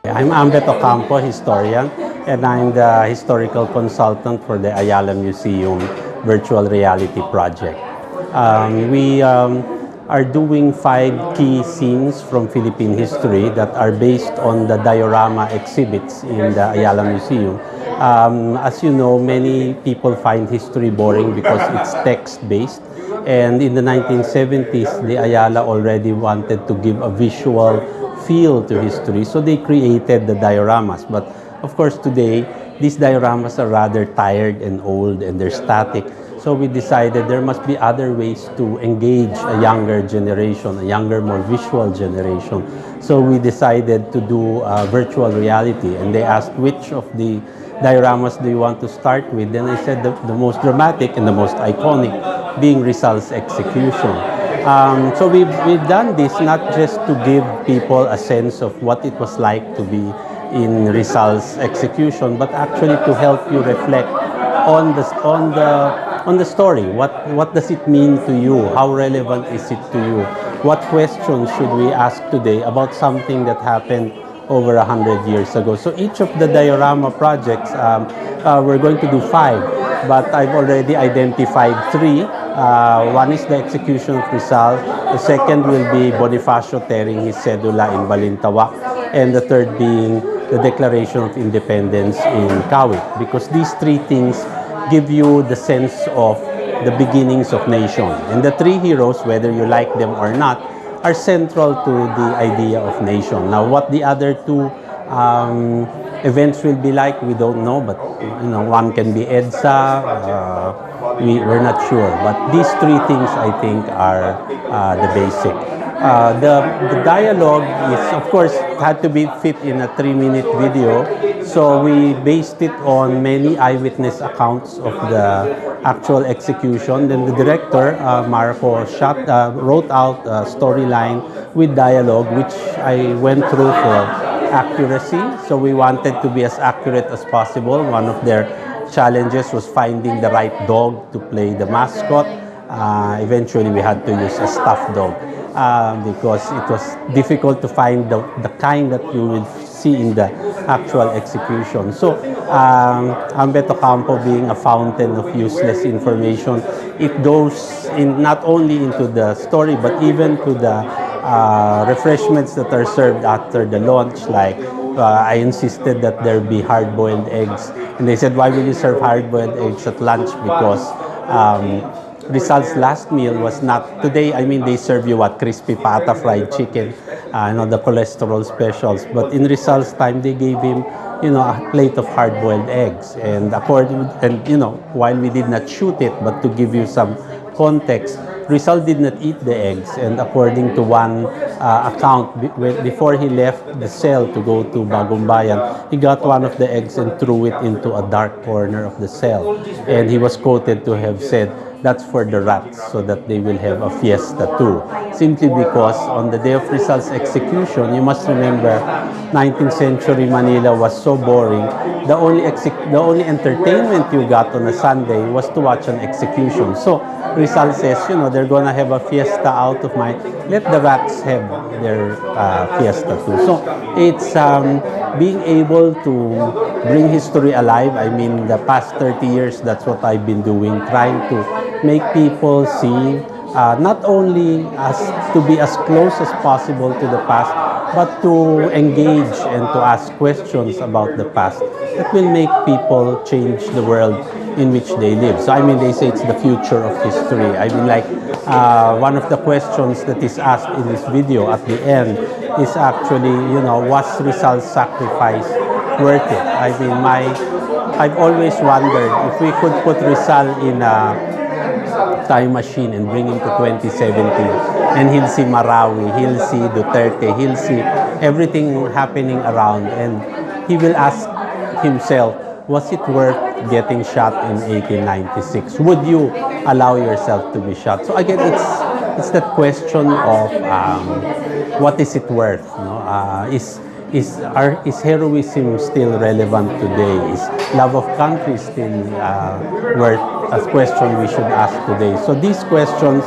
I'm Ambeth Ocampo, historian, and I'm the historical consultant for the Ayala Museum virtual reality project. We are doing 5 key scenes from Philippine history that are based on the diorama exhibits in the Ayala Museum. As you know, many people find history boring because it's text-based. And in the 1970s, the Ayala already wanted to give a visual feel to history, so they created the dioramas. But of course, today, these dioramas are rather tired and old and they're static. So we decided there must be other ways to engage a younger generation, a younger, more visual generation. So we decided to do virtual reality, and they asked which of the dioramas do you want to start with? Then I said the most dramatic and the most iconic being Rizal's execution. So we've done this not just to give people a sense of what it was like to be in Rizal's execution, but actually to help you reflect on the story. What does it mean to you? How relevant is it to you? What questions should we ask today about something that happened over 100 years ago? So each of the diorama projects, we're going to do 5, but I've already identified 3. One is the execution of Rizal. The second will be Bonifacio tearing his cedula in Balintawak. And the third being the Declaration of Independence in Kawit. Because these 3 things give you the sense of the beginnings of nation. And the 3 heroes, whether you like them or not, are central to the idea of nation. Now, what the other 2 events will be like, we don't know, but one can be EDSA. We're not sure, but these 3 things I think are the basic. The dialogue is, of course, had to be fit in a 3-minute video, so we based it on many eyewitness accounts of the actual execution. Then the director, Marco, wrote out a storyline with dialogue, which I went through for accuracy. So we wanted to be as accurate as possible. One of their challenges was finding the right dog to play the mascot. Eventually, we had to use a stuffed dog because it was difficult to find the kind that you will see in the actual execution. So, Ambeth Ocampo being a fountain of useless information, it goes in not only into the story, but even to the refreshments that are served after the launch. Like I insisted that there be hard-boiled eggs, and they said, "Why will you serve hard-boiled eggs at lunch?" Because Rizal's last meal was not today. I mean, they serve you what, crispy pata, fried chicken, the cholesterol specials. But in Rizal's time, they gave him, a plate of hard-boiled eggs. And while we did not shoot it, but to give you some context, Rizal did not eat the eggs, and according to one account, before he left the cell to go to Bagong Bayan, he got one of the eggs and threw it into a dark corner of the cell. And he was quoted to have said, "That's for the rats, so that they will have a fiesta too." Simply because on the day of Rizal's execution, you must remember, 19th century Manila was so boring. The only entertainment you got on a Sunday was to watch an execution. So Rizal says, they're gonna have a fiesta out of let the rats have their fiesta too. So it's being able to bring history alive. I mean, the past 30 years, that's what I've been doing, trying to make people see, not only to be as close as possible to the past, but to engage and to ask questions about the past that will make people change the world in which they live. So, I mean, they say it's the future of history. I mean, like, one of the questions that is asked in this video at the end is actually, was Rizal's sacrifice worth it? I mean, I've always wondered if we could put Rizal in a time machine and bring him to 2017, and he'll see Marawi, he'll see Duterte, he'll see everything happening around, and he will ask himself, was it worth getting shot in 1896? Would you allow yourself to be shot? So again, it's that question of what is it worth? Is heroism still relevant today? Is love of country still worth a question we should ask today? So these questions,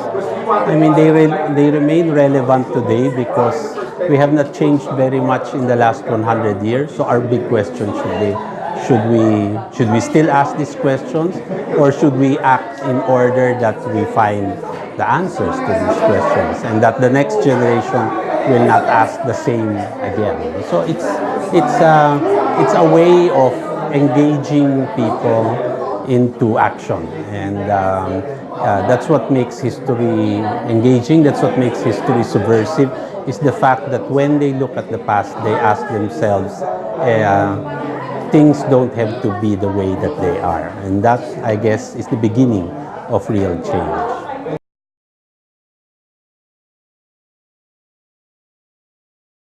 I mean, they remain relevant today because we have not changed very much in the last 100 years. So our big question should be, should we still ask these questions, or should we act in order that we find the answers to these questions and that the next generation will not ask the same again? So it's a way of engaging people into action, and that's what makes history engaging. That's what makes history subversive, is the fact that when they look at the past, they ask themselves, things don't have to be the way that they are, and that, I guess, is the beginning of real change.